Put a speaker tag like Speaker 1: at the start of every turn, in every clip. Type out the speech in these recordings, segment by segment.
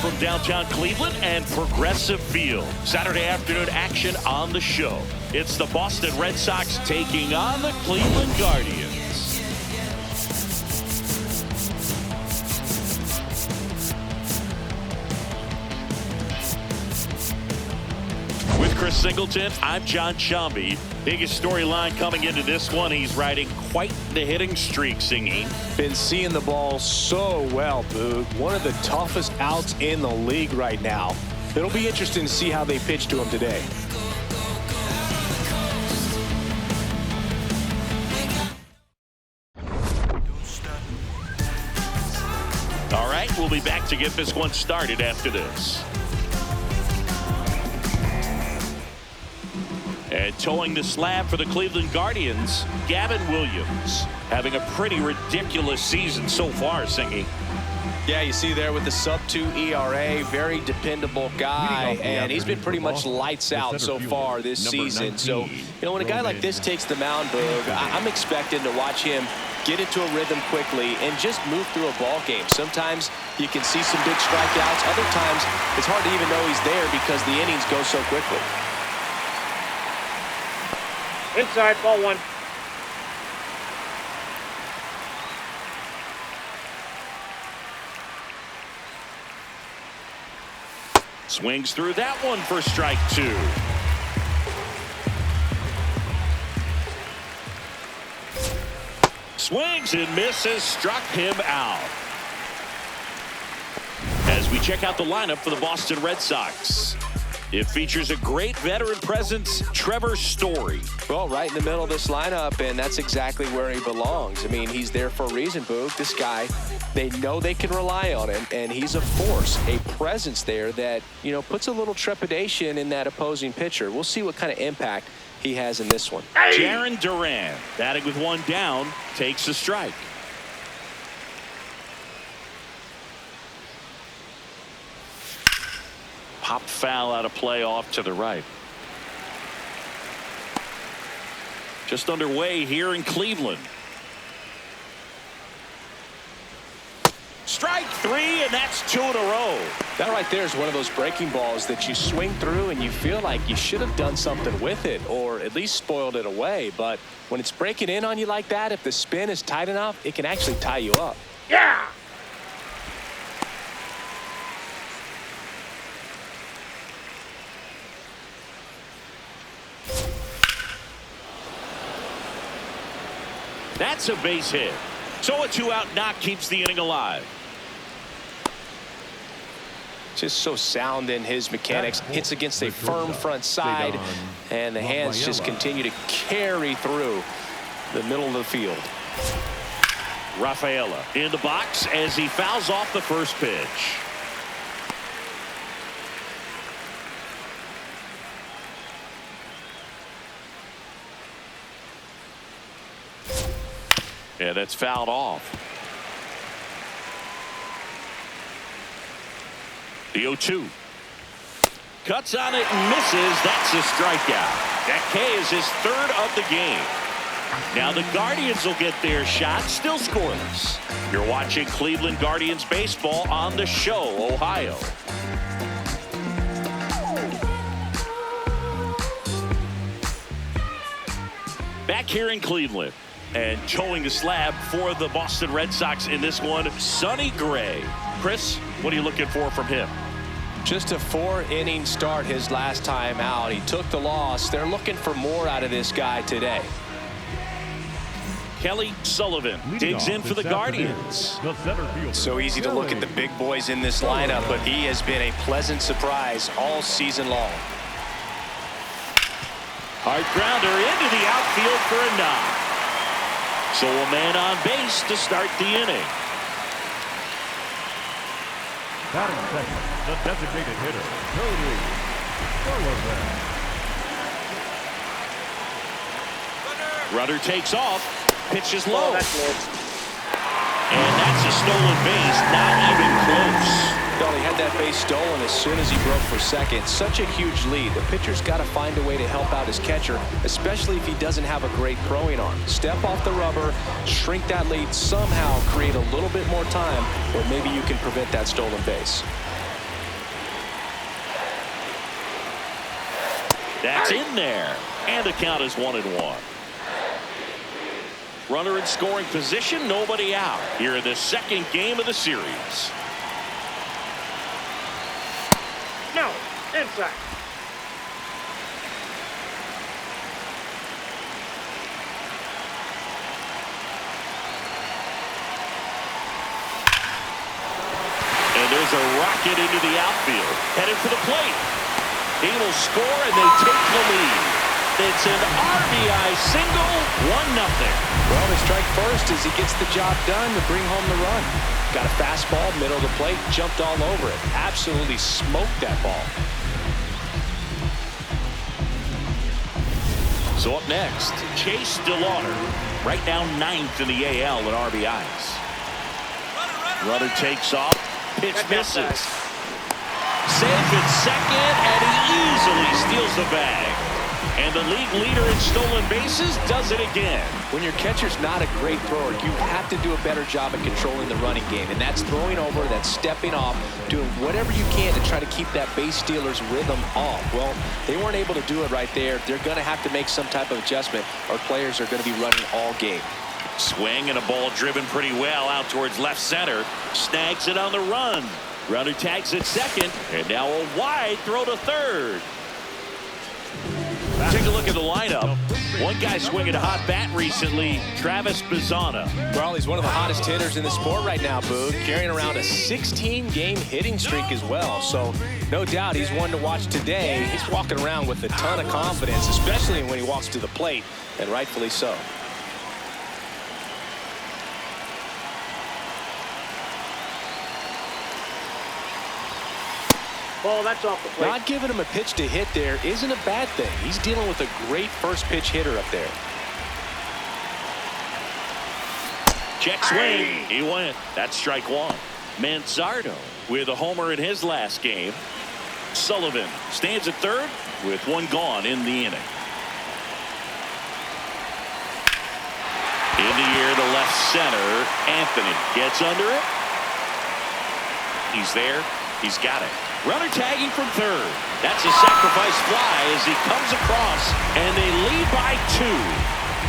Speaker 1: from downtown Cleveland and Progressive Field. Saturday afternoon action on the show. It's the Boston Red Sox taking on the Cleveland Guardians. With Chris Singleton, I'm John Chomby. Biggest storyline coming into this one, he's riding quite the hitting streak, Singy.
Speaker 2: Been seeing the ball so well, Boog. One of the toughest outs in the league right now. It'll be interesting to see how they pitch to him today.
Speaker 1: All right, we'll be back to get this one started after this. And towing the slab for the Cleveland Guardians, Gavin Williams, having a pretty ridiculous season so far, Singy.
Speaker 2: Yeah, you see there with the sub-2 ERA, very dependable guy, and he's been pretty much lights out so far this season. So, you know, when a guy like this takes the mound, Boog, I'm expecting to watch him get into a rhythm quickly and just move through a ball game. Sometimes you can see some big strikeouts. Other times it's hard to even know he's there because the innings go so quickly.
Speaker 3: Inside, ball one.
Speaker 1: Swings through that one for strike two. Swings and misses, struck him out. As we check out the lineup for the Boston Red Sox, it features a great veteran presence, Trevor Story.
Speaker 2: Well, right in the middle of this lineup, and that's exactly where he belongs. I mean, he's there for a reason, Boog. This guy, they know they can rely on him, and he's a force, a presence there that, you know, puts a little trepidation in that opposing pitcher. We'll see what kind of impact he has in this one.
Speaker 1: Jaron Duran, batting with one down, takes a strike. Pop foul out of play off to the right. Just underway here in Cleveland. Strike three, and that's two in a row.
Speaker 2: That right there is one of those breaking balls that you swing through and you feel like you should have done something with it or at least spoiled it away. But when it's breaking in on you like that, if the spin is tight enough, it can actually tie you up.
Speaker 3: Yeah!
Speaker 1: That's a base hit. So a two-out knock keeps the inning alive.
Speaker 2: Just so sound in his mechanics. Hits against a firm front side, and the hands just continue to carry through the middle of the field.
Speaker 1: Rafaela in the box as he fouls off the first pitch. Yeah, that's fouled off. The 0-2. Cuts on it and misses. That's a strikeout. That K is his third of the game. Now the Guardians will get their shot, still scoreless. You're watching Cleveland Guardians baseball on the show, Ohio. Back here in Cleveland. And towing the slab for the Boston Red Sox in this one, Sonny Gray. Chris, what are you looking for from him?
Speaker 2: Just a 4-inning start his last time out. He took the loss. They're looking for more out of this guy today.
Speaker 1: Kelly Sullivan digs in for the Guardians.
Speaker 2: So easy to look at the big boys in this lineup, but he has been a pleasant surprise all season long.
Speaker 1: Hard grounder into the outfield for a knock. So a man on base to start the inning.
Speaker 4: Batting second, the designated hitter, Cody Sullivan.
Speaker 1: Runner takes off, pitches low.
Speaker 3: Oh, that's low.
Speaker 1: And that's a stolen base, not even close.
Speaker 2: Well, he had that base stolen as soon as he broke for second. Such a huge lead. The pitcher's got to find a way to help out his catcher, especially if he doesn't have a great throwing arm. Step off the rubber, shrink that lead, somehow create a little bit more time, or maybe you can prevent that stolen base.
Speaker 1: That's in there. And the count is 1-1. Runner in scoring position, nobody out here in the second game of the series.
Speaker 3: No, inside.
Speaker 1: And there's a rocket into the outfield. Headed for the plate. He will score and they take the lead. It's an RBI single, 1-0.
Speaker 2: Well, the strike first as he gets the job done to bring home the run. Got a fastball, middle of the plate, jumped all over it. Absolutely smoked that ball.
Speaker 1: So up next, Chase DeLauder. Right now 9th in the AL in RBIs. Runner takes off. Pitch misses. Safe at second, and he easily steals the bag. And the league leader in stolen bases does it again.
Speaker 2: When your catcher's not a great thrower, you have to do a better job at controlling the running game. And that's throwing over, that's stepping off, doing whatever you can to try to keep that base stealer's rhythm off. Well, they weren't able to do it right there. They're going to have to make some type of adjustment, or players are going to be running all game.
Speaker 1: Swing and a ball driven pretty well out towards left center. Snags it on the run. Runner tags at second, and now a wide throw to third. Take a look at the lineup. One guy swinging a hot bat recently, Travis Bazzana.
Speaker 2: Well, he's one of the hottest hitters in the sport right now, Boog, carrying around a 16-game hitting streak as well. So no doubt he's one to watch today. He's walking around with a ton of confidence, especially when he walks to the plate, and rightfully so.
Speaker 3: Ball, that's off the plate.
Speaker 2: Not giving him a pitch to hit there isn't a bad thing. He's dealing with a great first pitch hitter up there.
Speaker 1: Check swing. He went. That's strike one. Manzardo with a homer in his last game. Sullivan stands at third with one gone in the inning. In the air to left center. Anthony gets under it. He's there. He's got it. Runner tagging from third. That's a sacrifice fly as he comes across, and they lead by 2.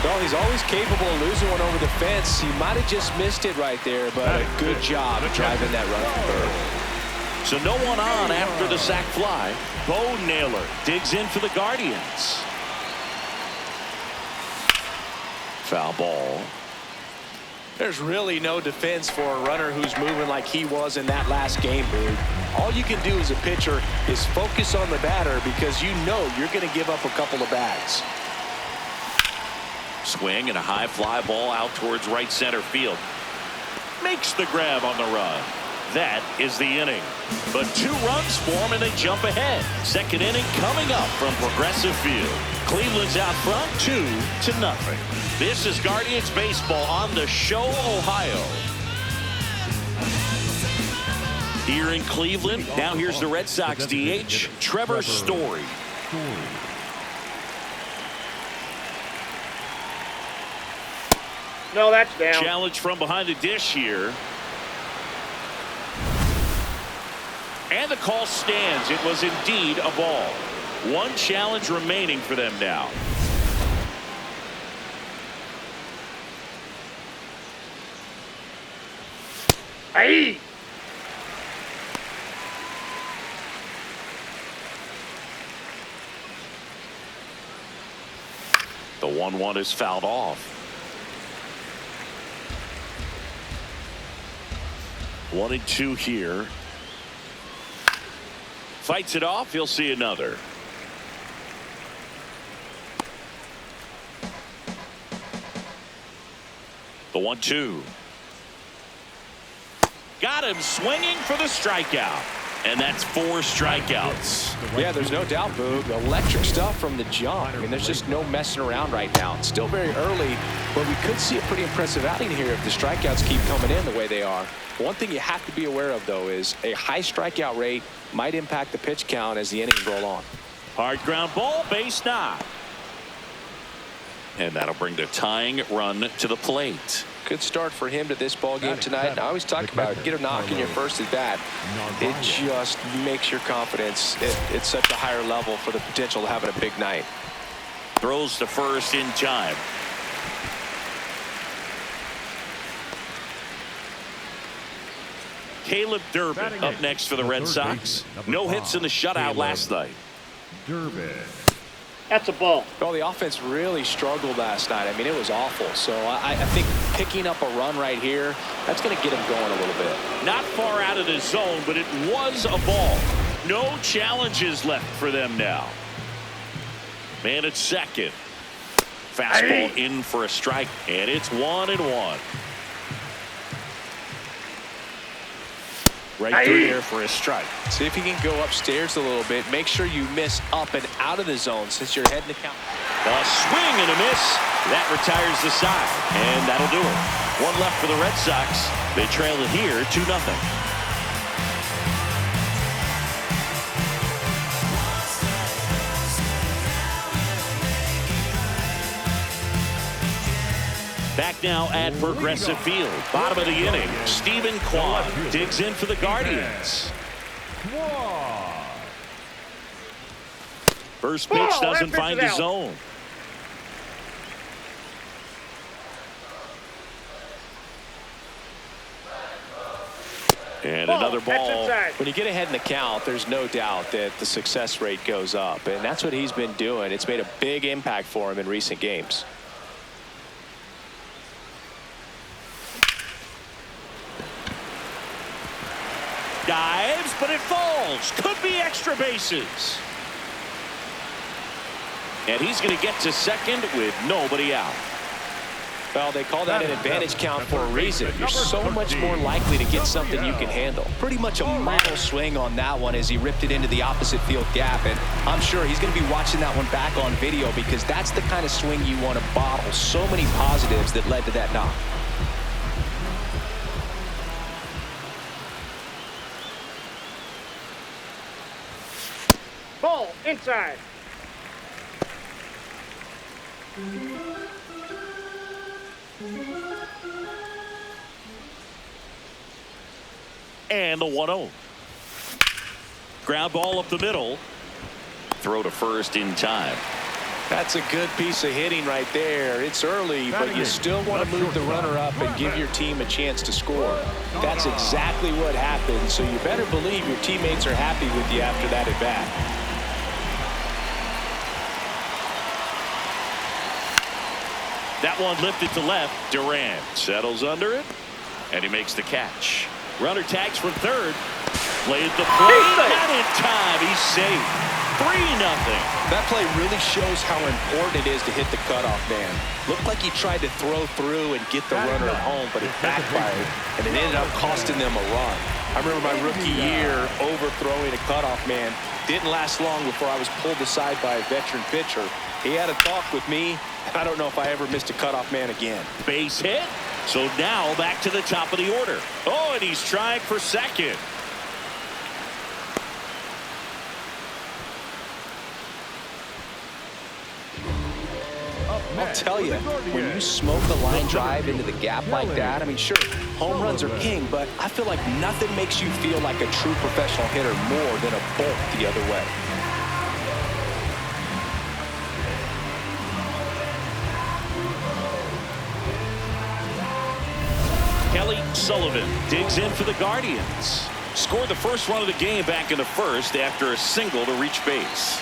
Speaker 2: Well, he's always capable of losing one over the fence. He might have just missed it right there, but a good job driving that run from third.
Speaker 1: So no one on after the sac fly. Bo Naylor digs in for the Guardians. Foul ball.
Speaker 2: There's really no defense for a runner who's moving like he was in that last game, dude. All you can do as a pitcher is focus on the batter because you know you're going to give up a couple of bags.
Speaker 1: Swing and a high fly ball out towards right center field. Makes the grab on the run. That is the inning. But 2 runs form and they jump ahead. Second inning coming up from Progressive Field. Cleveland's out front 2-0. This is Guardians baseball on the Show, Ohio. Here in Cleveland, now here's the Red Sox DH, Trevor Story.
Speaker 3: No, that's down.
Speaker 1: Challenge from behind the dish here. And the call stands. It was indeed a ball. One challenge remaining for them now.
Speaker 3: Hey!
Speaker 1: The 1-1 is fouled off. 1-2 here. Fights it off. He'll see another. The 1-2. Got him swinging for the strikeout. And that's 4 strikeouts.
Speaker 2: Yeah, there's no doubt, Boog. Electric stuff from the jump. I mean, there's just no messing around right now. It's still very early, but we could see a pretty impressive outing here if the strikeouts keep coming in the way they are. One thing you have to be aware of, though, is a high strikeout rate might impact the pitch count as the innings roll on.
Speaker 1: Hard ground ball, base knock. And that'll bring the tying run to the plate.
Speaker 2: Good start for him to this ball game tonight. And I always talk about get a knock in your first at bat. It just makes your confidence at such a higher level for the potential of having a big night.
Speaker 1: Throws to first in time. Caleb Durbin up next for the Red Sox. No hits in the shutout last night.
Speaker 4: Durbin.
Speaker 3: That's a ball.
Speaker 2: Well, the offense really struggled last night. I mean, it was awful. So I think picking up a run right here, that's going to get him going a little bit.
Speaker 1: Not far out of the zone, but it was a ball. No challenges left for them now. Man at second. Fastball in for a strike, and it's 1-1. Right through there for a strike.
Speaker 2: See if you can go upstairs a little bit. Make sure you miss up and out of the zone since you're heading to count.
Speaker 1: A swing and a miss. That retires the side, and that'll do it. One left for the Red Sox. They trail it here 2-0. Back now at Progressive Field. Bottom of the inning. Stephen Kwan digs in for the Guardians. First pitch doesn't find the zone. And another ball.
Speaker 2: When you get ahead in the count, there's no doubt that the success rate goes up. And that's what he's been doing. It's made a big impact for him in recent games.
Speaker 1: Dives, but it falls. Could be extra bases. And he's going to get to second with nobody out.
Speaker 2: Well, they call that an advantage count for a reason. You're so much more likely to get something you can handle. Pretty much a model swing on that one as he ripped it into the opposite field gap. And I'm sure he's going to be watching that one back on video because that's the kind of swing you want to bottle. So many positives that led to that knock.
Speaker 3: Ball inside.
Speaker 1: And the 1-0. Ground ball up the middle. Throw to first in time.
Speaker 2: That's a good piece of hitting right there. It's early, but you still want to move the runner up and give your team a chance to score. That's exactly what happened, so you better believe your teammates are happy with you after that at bat.
Speaker 1: That one lifted to left. Durant settles under it, and he makes the catch. Runner tags from third. Played the play. Not in time. He's safe. 3-0.
Speaker 2: That play really shows how important it is to hit the cutoff man. Looked like he tried to throw through and get the runner at home, but it backfired, and it ended up costing them a run. I remember my rookie year overthrowing a cutoff man. Didn't last long before I was pulled aside by a veteran pitcher. He had a talk with me. I don't know if I ever missed a cutoff man again.
Speaker 1: Base hit. So now back to the top of the order. Oh, and he's trying for second.
Speaker 2: I'll tell you, when you smoke a line drive into the gap like that, I mean, sure, home runs are king, but I feel like nothing makes you feel like a true professional hitter more than a bolt the other way.
Speaker 1: Kelly Sullivan digs in for the Guardians. Scored the first run of the game back in the first after a single to reach base.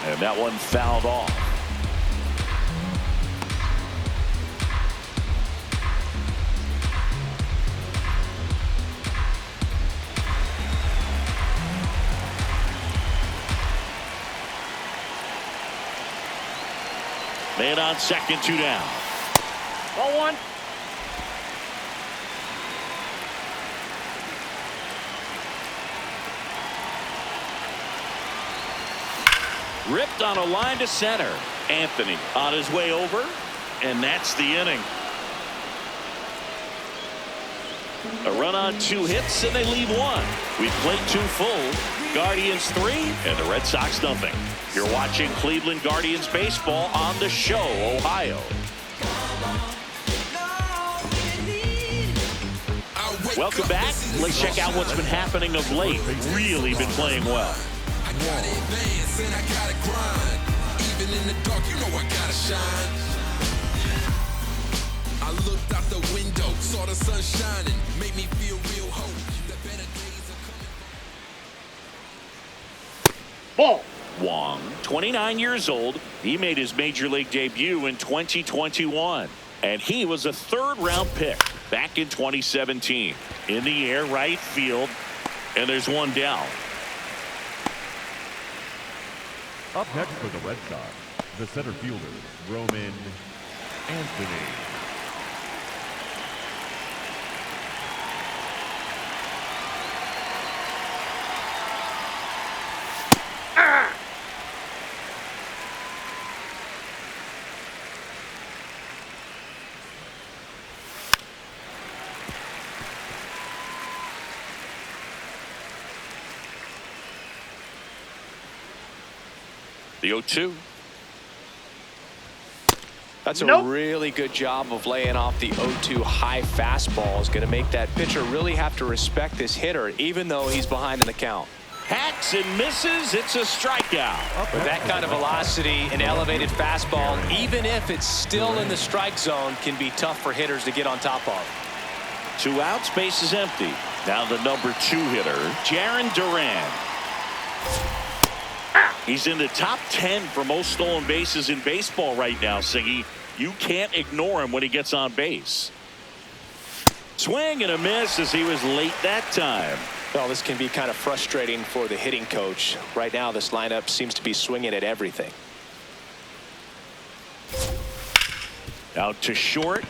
Speaker 1: And that one fouled off. Man on second, 2 down.
Speaker 3: Ball one.
Speaker 1: Ripped on a line to center. Anthony on his way over, and that's the inning. A run on 2 hits, and they leave 1. We've played 2 full. Guardians 3, and the Red Sox nothing. You're watching Cleveland Guardians baseball on The Show, Ohio. Welcome back. Let's check out what's been happening of late. Really been playing well.
Speaker 5: I gotta advance and I gotta grind. Even in the dark, you know I gotta shine. I looked out the window, saw the sun shining, made me feel real hope. The better days are coming.
Speaker 3: Ball.
Speaker 1: Wong, 29 years old. He made his major league debut in 2021. And he was a third-round pick back in 2017. In the air, right field. And there's one down.
Speaker 4: Up next for the Red Sox, the center fielder, Roman Anthony.
Speaker 1: The 0-2.
Speaker 2: That's a
Speaker 3: Nope.
Speaker 2: really good job of laying off the 0-2 high fastball. Is going to make that pitcher really have to respect this hitter, even though he's behind in the count.
Speaker 1: Hacks and misses. It's a strikeout.
Speaker 2: With that kind of velocity, an elevated fastball, even if it's still in the strike zone, can be tough for hitters to get on top of.
Speaker 1: 2 outs, base is empty. Now the number 2 hitter, Jaron Duran. He's in the top 10 for most stolen bases in baseball right now, Siggy. You can't ignore him when he gets on base. Swing and a miss as he was late that time.
Speaker 2: Well, this can be kind of frustrating for the hitting coach. Right now, this lineup seems to be swinging at everything.
Speaker 1: Out to short.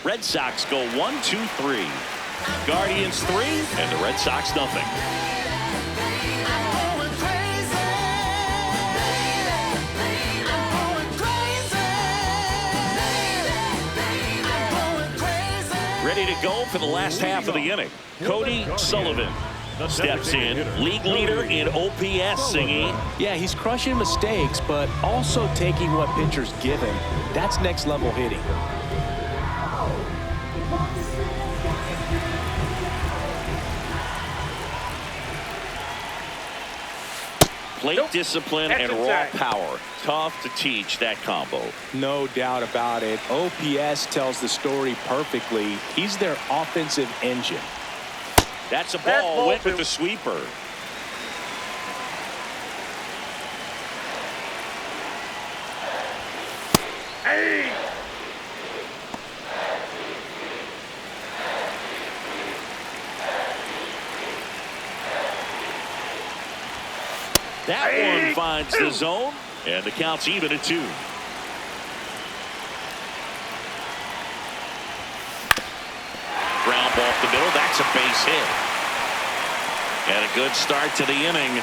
Speaker 1: Red Sox go 1-2-3. Guardians 3 and the Red Sox nothing. Ready to go for the last half of the inning. Cody Sullivan steps in. League leader in OPS, Singy.
Speaker 2: Yeah, he's crushing mistakes, but also taking what pitchers give him. That's next level hitting.
Speaker 1: Plate discipline
Speaker 3: That's
Speaker 1: and raw
Speaker 3: inside.
Speaker 1: power. Tough to teach that combo.
Speaker 2: No doubt about it. OPS tells the story perfectly. He's their offensive engine.
Speaker 1: That's a
Speaker 3: That's
Speaker 1: ball.
Speaker 3: ball
Speaker 1: Went with
Speaker 3: two.
Speaker 1: the sweeper.
Speaker 3: Hey.
Speaker 1: That one finds the zone, and the count's even at 2. Ground ball up the middle. That's a base hit. And a good start to the inning.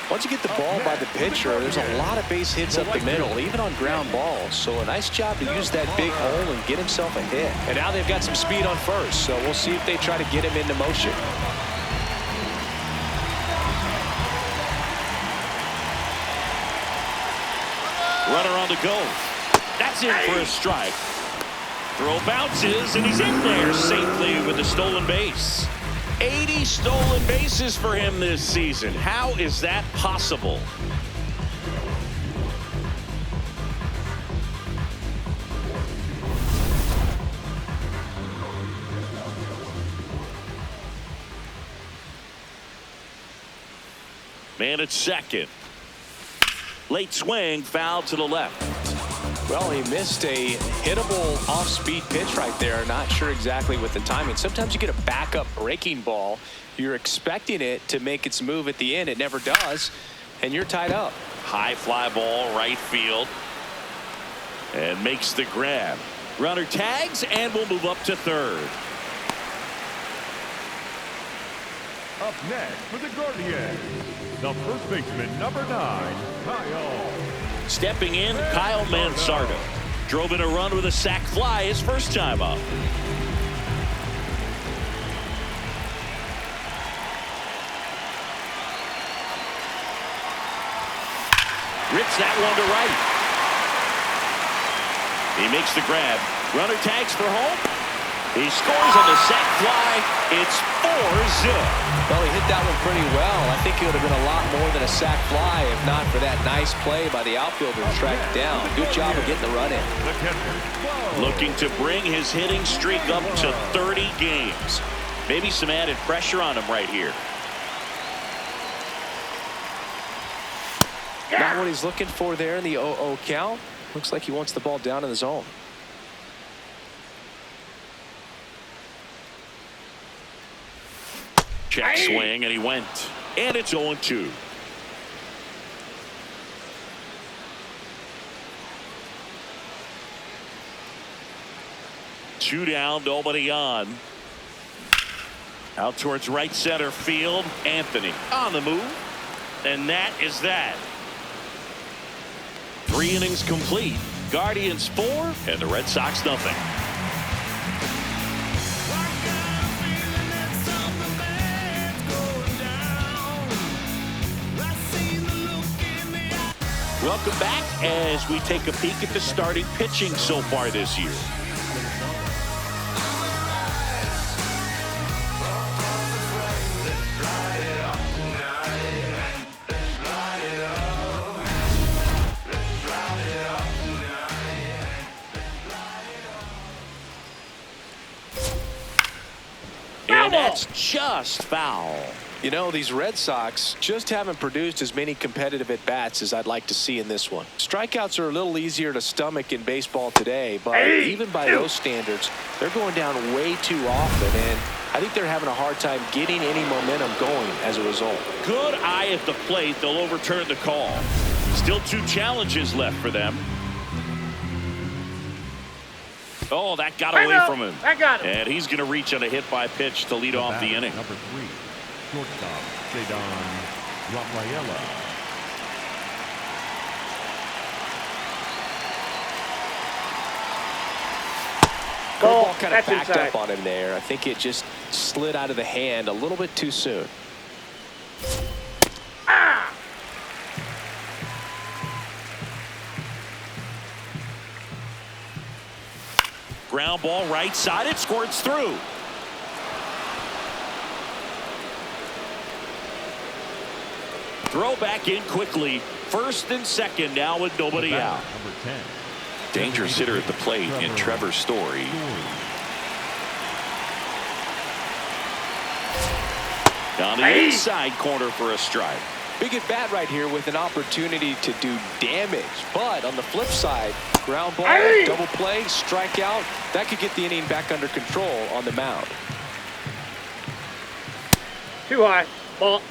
Speaker 2: Once you get the ball by the pitcher, there's a lot of base hits up the middle, even on ground balls. So a nice job to use that big hole and get himself a hit. And now they've got some speed on first, so we'll see if they try to get him into motion.
Speaker 1: Runner on the go. That's in for a strike. Throw bounces, and he's in there safely with the stolen base. 80 stolen bases for him this season. How is that possible? Man at second. Late swing, foul to the left.
Speaker 2: Well, he missed a hittable off-speed pitch right there. Not sure exactly with the timing. Sometimes you get a backup breaking ball. You're expecting it to make its move at the end. It never does, and you're tied up.
Speaker 1: High fly ball, right field. And makes the grab. Runner tags and will move up to third.
Speaker 4: Up next for the Guardians, the first baseman, number 9, Kyle.
Speaker 1: Stepping in, Kyle Mansardo. Drove in a run with a sac fly his first time up. Rips that one to right. He makes the grab. Runner tags for home. He scores on the sac fly. It's 4-zip.
Speaker 2: Well, he hit that one pretty well. I think it would have been a lot more than a sac fly if not for that nice play by the outfielder to track it down. Good job of getting the run in.
Speaker 1: Looking to bring his hitting streak up to 30 games. Maybe some added pressure on him right here.
Speaker 2: Not what he's looking for there in the 0-0 count. Looks like he wants the ball down in the zone.
Speaker 1: Check swing, and he went. And it's 0-2. Two down, nobody on. Out towards right center field. Anthony on the move. And that is that. 3 innings complete. Guardians 4 and the Red Sox nothing. Welcome back as we take a peek at the starting pitching so far this year. And that's just foul.
Speaker 2: You know, these Red Sox just haven't produced as many competitive at-bats as I'd like to see in this one. Strikeouts are a little easier to stomach in baseball today, but even by those standards, they're going down way too often, and I think they're having a hard time getting any momentum going as a result.
Speaker 1: Good eye at the plate. They'll overturn the call. Still 2 challenges left for them. Oh, that got away from him.
Speaker 3: I got him.
Speaker 1: And he's going to reach on a hit by pitch to lead off the inning.
Speaker 4: Number 3, shortstop, Cedon Rafaela.
Speaker 2: Ball kind of
Speaker 3: That's
Speaker 2: backed
Speaker 3: inside.
Speaker 2: up on him there. I think it just slid out of the hand a little bit too soon.
Speaker 1: Ground ball right side. It squirts through. Throw back in quickly. First and second now with nobody out.
Speaker 4: Number 10.
Speaker 1: Dangerous hitter at the plate in Trevor Story. Down the inside corner for a strike.
Speaker 2: Big at bat right here with an opportunity to do damage. But on the flip side, ground ball, double play, strikeout, that could get the inning back under control on the mound.
Speaker 3: Too high. Ball.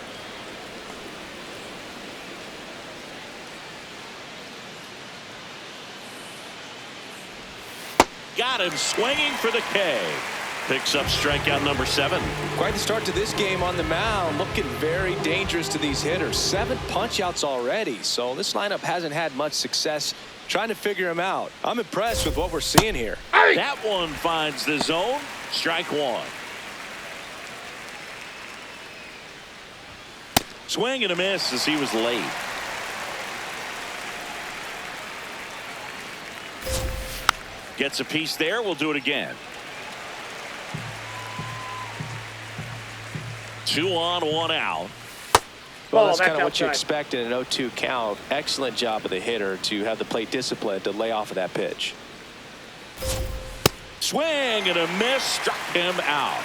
Speaker 1: Got him swinging for the K. Picks up strikeout number 7.
Speaker 2: Quite the start to this game on the mound. Looking very dangerous to these hitters. 7 punch-outs already. So this lineup hasn't had much success trying to figure him out. I'm impressed with what we're seeing here.
Speaker 1: That one finds the zone. Strike 1. Swing and a miss as he was late. Gets a piece there. We'll do it again. 2 on, 1 out.
Speaker 2: Well, that's kind of
Speaker 3: back
Speaker 2: what you
Speaker 3: outside.
Speaker 2: expect in an 0-2 count. Excellent job of the hitter to have the plate discipline to lay off of that pitch.
Speaker 1: Swing and a miss. Struck him out.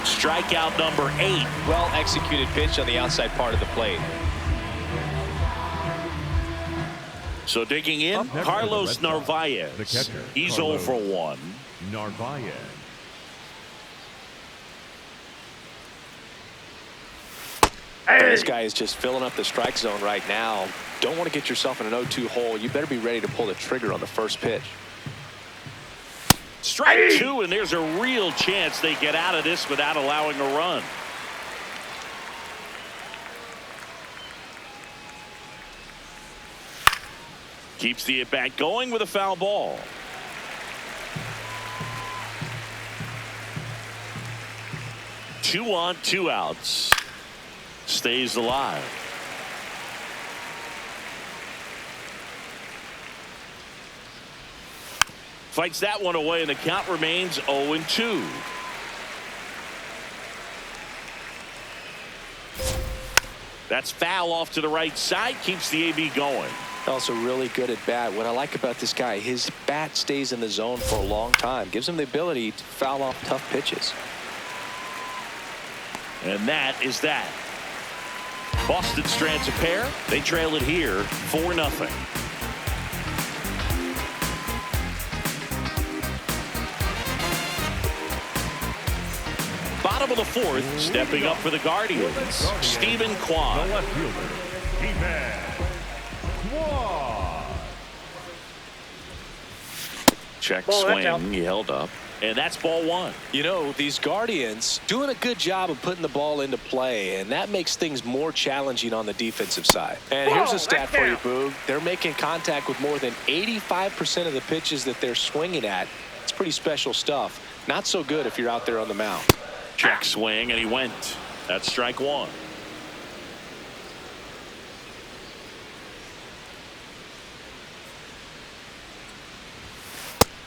Speaker 1: Strikeout number 8.
Speaker 2: Well executed pitch on the outside part of the plate.
Speaker 1: So digging in,
Speaker 4: Up next
Speaker 1: Carlos
Speaker 4: for the Red Sox,
Speaker 1: Narvaez.
Speaker 4: the catcher,
Speaker 1: He's 0
Speaker 4: Carlos
Speaker 1: for 1.
Speaker 4: Narvaez.
Speaker 2: This guy is just filling up the strike zone right now. Don't want to get yourself in an 0-2 hole. You better be ready to pull the trigger on the first pitch.
Speaker 1: Strike 2, and there's a real chance they get out of this without allowing a run. Keeps the at-bat going with a foul ball. Two on, 2 outs. Stays alive. Fights that one away, and the count remains 0-2. That's foul off to the right side. Keeps the AB going.
Speaker 2: Also really good at bat. What I like about this guy, his bat stays in the zone for a long time. Gives him the ability to foul off tough pitches.
Speaker 1: And that is that. Boston strands a pair. They trail it here 4-0. Bottom of the fourth, stepping up for the Guardians, Stephen Kwan.
Speaker 4: The left fielder, Stephen Kwan.
Speaker 1: Check
Speaker 3: Ball, that's out.
Speaker 1: swing. He held up. And that's ball one.
Speaker 2: You know, these Guardians doing a good job of putting the ball into play, and that makes things more challenging on the defensive side. And here's a stat for you, Boog. They're making contact with more than 85% of the pitches that they're swinging at. It's pretty special stuff. Not so good if you're out there on the mound.
Speaker 1: Check swing, and he went. That's strike one.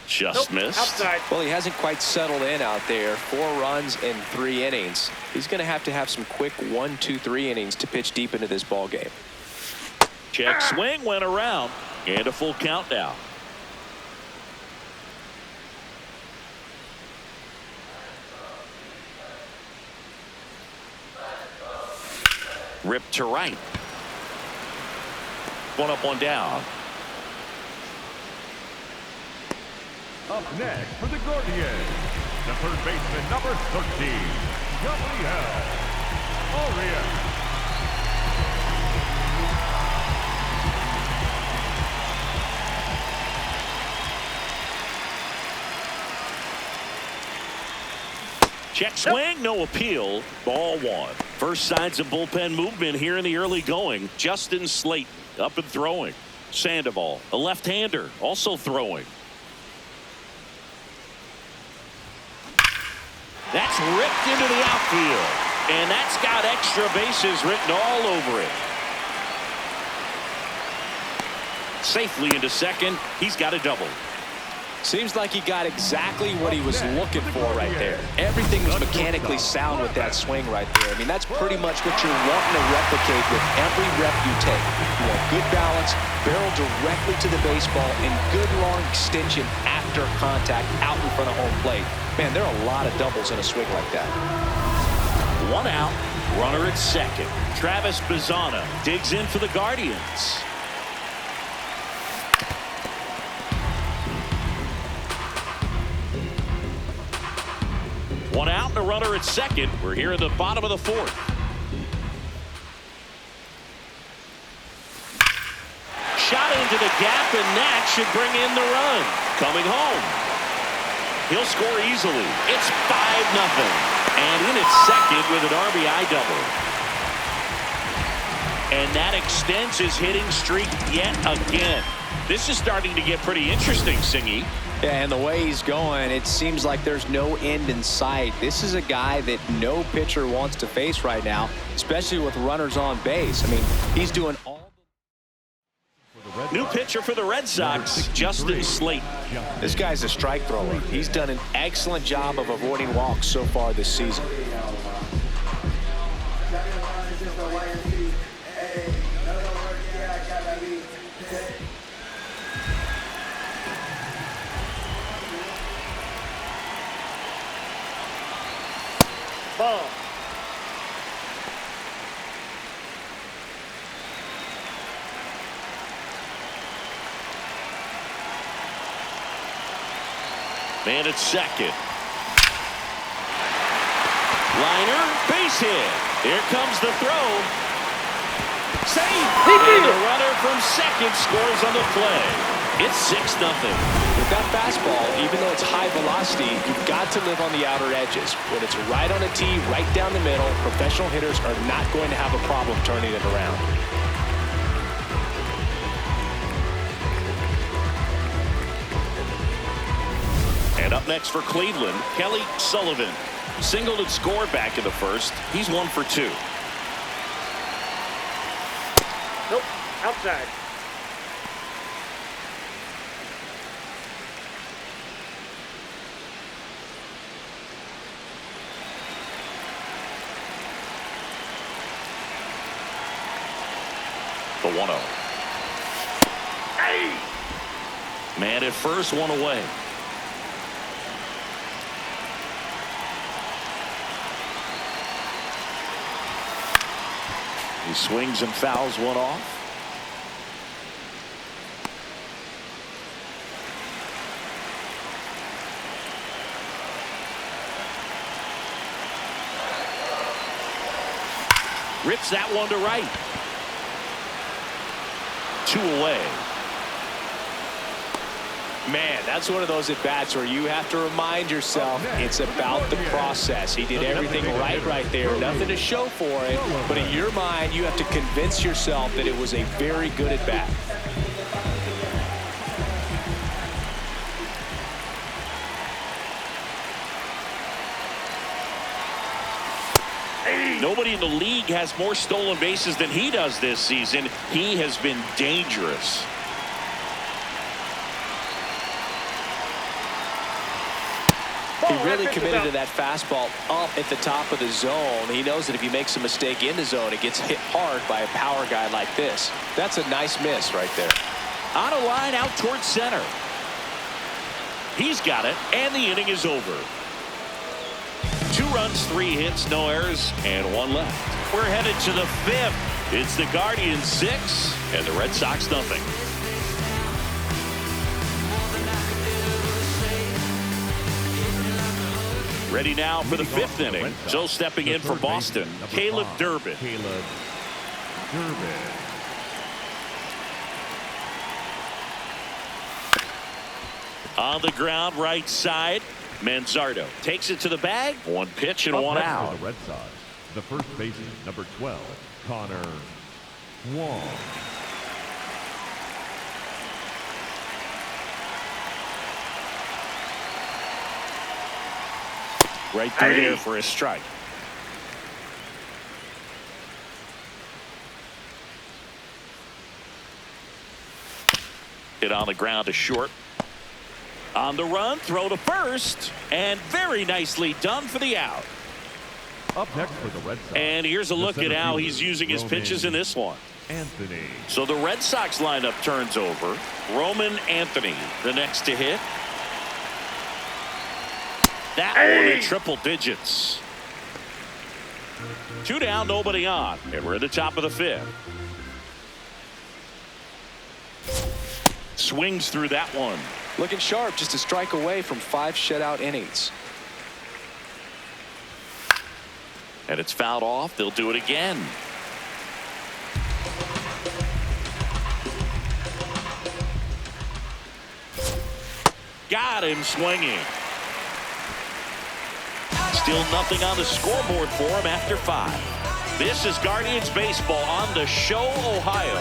Speaker 1: Just missed.
Speaker 3: Outside.
Speaker 2: Well, he hasn't quite settled in out there. 4 runs in 3 innings. He's going to have some quick 1, 2, 3 innings to pitch deep into this ball game.
Speaker 1: Check swing went around, and a full count now. Ripped to right. One up, one down.
Speaker 4: Up next for the Gaurdians, the third baseman, number 13, Gabriel Gaurdians.
Speaker 1: Check swing, no appeal. Ball one. First signs of bullpen movement here in the early going. Justin Slate up and throwing. Sandoval, a left-hander, also throwing. That's ripped into the outfield. And that's got extra bases written all over it. Safely into second. He's got a double.
Speaker 2: Seems like he got exactly what he was looking for right there. Everything was mechanically sound with that swing right there. I mean, that's pretty much what you're wanting to replicate with every rep you take. You want good balance, barrel directly to the baseball, and good long extension after contact out in front of home plate. Man, there are a lot of doubles in a swing like that.
Speaker 1: One out, runner at second. Travis Bazzana digs in for the Guardians. One out and a runner at second. We're here in the bottom of the fourth. Shot into the gap, and that should bring in the run. Coming home. He'll score easily. It's 5-0. And in at second with an RBI double. And that extends his hitting streak yet again. This is starting to get pretty interesting, Singy.
Speaker 2: Yeah, and the way he's going, it seems like there's no end in sight. This is a guy that no pitcher wants to face right now, especially with runners on base. I mean, he's doing all.
Speaker 1: New pitcher for the Red Sox, Justin Slate.
Speaker 2: This guy's a strike thrower. He's done an excellent job of avoiding walks so far this season.
Speaker 3: Ball.
Speaker 1: Man at second. Liner, base hit. Here comes the throw. Safe. And the runner from second scores on the play. It's 6-0.
Speaker 2: With that fastball, even though it's high velocity, you've got to live on the outer edges. When it's right on a tee, right down the middle, professional hitters are not going to have a problem turning it around.
Speaker 1: And up next for Cleveland, Kelly Sullivan. Singled and scored back in the first. He's 1 for 2.
Speaker 3: Nope. Outside.
Speaker 1: The 1-0. Man at first, one away. He swings and fouls one off. Rips that one to right. 2 away.
Speaker 2: Man, that's one of those at-bats where you have to remind yourself it's about the process. He did everything right there. Nothing to show for it. But in your mind, you have to convince yourself that it was a very good at-bat.
Speaker 1: Nobody in the league has more stolen bases than he does this season. He has been dangerous.
Speaker 2: He really committed to that fastball up at the top of the zone. He knows that if he makes a mistake in the zone, it gets hit hard by a power guy like this. That's a nice miss right there.
Speaker 1: On a line out towards center. He's got it, and the inning is over. 2 runs, 3 hits, no errors, and 1 left. We're headed to the 5th. It's the Guardians 6 and the Red Sox nothing. Ready now for the 5th inning. So stepping in for Boston, Caleb Durbin. On the ground, right side. Manzardo takes it to the bag. 1 pitch and 1 out.
Speaker 4: The Red Sox, the first baseman, number 12, Connor Wong.
Speaker 1: Right through there for a strike. Hit on the ground to short. On the run, throw to first, and very nicely done for the out.
Speaker 4: Up next for the Red Sox.
Speaker 1: And here's a look at how he's using his pitches in this one.
Speaker 4: Anthony.
Speaker 1: So the Red Sox lineup turns over. Roman Anthony, the next to hit. That one in triple digits. 2 down, nobody on, and we're at the top of the 5th. Swings through that one.
Speaker 2: Looking sharp, just a strike away from 5 shutout innings.
Speaker 1: And it's fouled off. They'll do it again. Got him swinging. Still nothing on the scoreboard for him after 5. This is Guardians baseball on the Show, Ohio.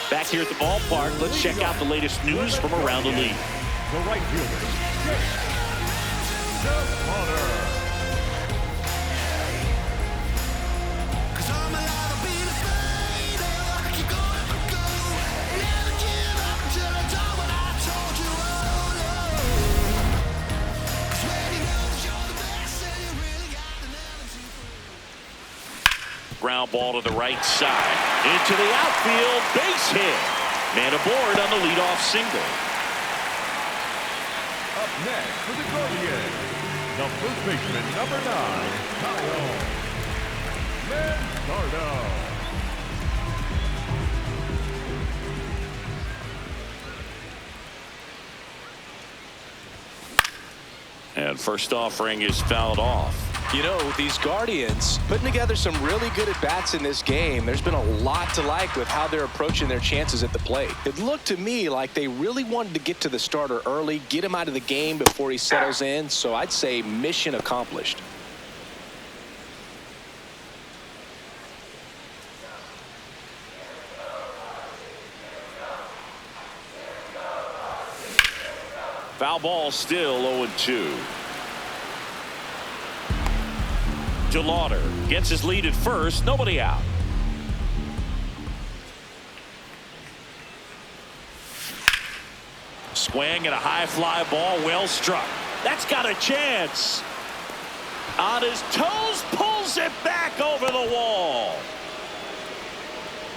Speaker 1: Back here at the ballpark, let's check out the latest news from around the league.
Speaker 4: The right fielder, Connor.
Speaker 1: Ground ball to the right side. Into the outfield. Base hit. Man aboard on the leadoff single.
Speaker 4: Up next for the Guardians, the first baseman, number 9, Kyle Manzardo.
Speaker 1: And first offering is fouled off.
Speaker 2: You know, these Guardians putting together some really good at-bats in this game. There's been a lot to like with how they're approaching their chances at the plate. It looked to me like they really wanted to get to the starter early, get him out of the game before he settles in. So I'd say mission accomplished.
Speaker 1: Foul ball still 0-2. DeLauder gets his lead at first. Nobody out. Swing and a high fly ball well struck. That's got a chance. On his toes, pulls it back over the wall.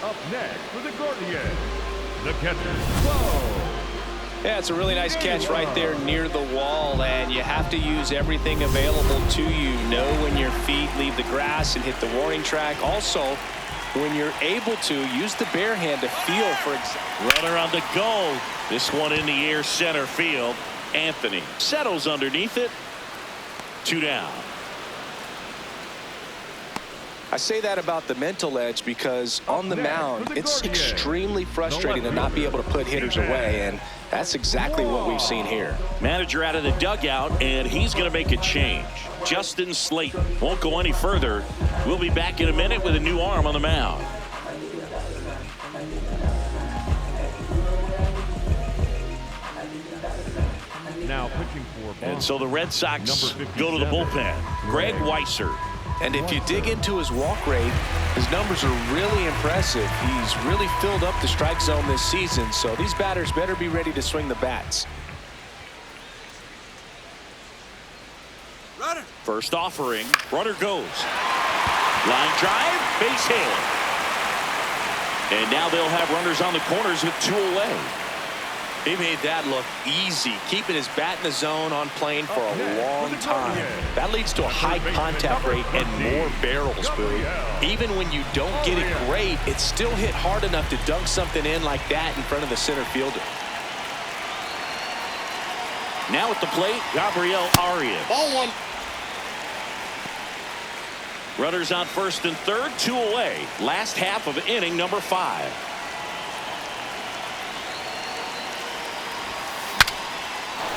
Speaker 4: Up next for the Guardians, the catcher, Whoa.
Speaker 2: Yeah, it's a really nice catch right there near the wall, and you have to use everything available to you. Know when your feet leave the grass and hit the warning track. Also, when you're able to, use the bare hand to feel for
Speaker 1: Runner on the go. This one in the air, center field. Anthony settles underneath it. 2 down.
Speaker 2: I say that about the mental edge because on the mound, it's extremely frustrating to not be able to put hitters away, and that's exactly what we've seen here.
Speaker 1: Manager out of the dugout, and he's going to make a change. Justin Slayton won't go any further. We'll be back in a minute with a new arm on the mound.
Speaker 4: Now pitching for
Speaker 1: And so the Red Sox go to the bullpen. Greg Weisser.
Speaker 2: And if you dig into his walk rate, his numbers are really impressive. He's really filled up the strike zone this season, so these batters better be ready to swing the bats.
Speaker 5: Runner.
Speaker 1: First offering, runner goes. Line drive, base hit. And now they'll have runners on the corners with 2 away.
Speaker 2: He made that look easy, keeping his bat in the zone on plane for a long time. That leads to a high contact rate and more barrels, Boo. Even when you don't get it great, it's still hit hard enough to dunk something in like that in front of the center fielder.
Speaker 1: Now at the plate, Gabriel Arias.
Speaker 3: Ball 1.
Speaker 1: Runners on first and third, 2 away. Last half of inning number 5.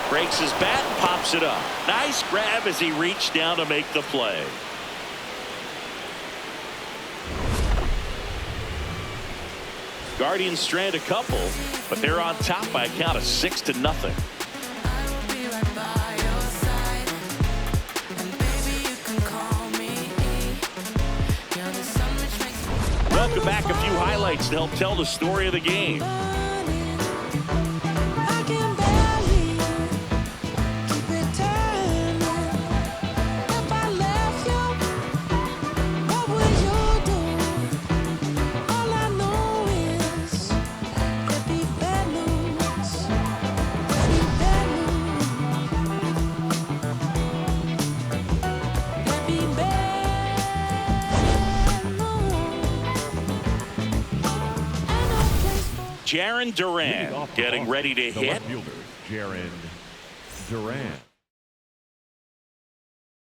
Speaker 1: Breaks his bat and pops it up. Nice grab as he reached down to make the play. Guardians strand a couple, but they're on top by a count of 6-0. Welcome back. A few highlights to help tell the story of the game. Jarren Duran getting ready to hit.
Speaker 4: Jarren Duran.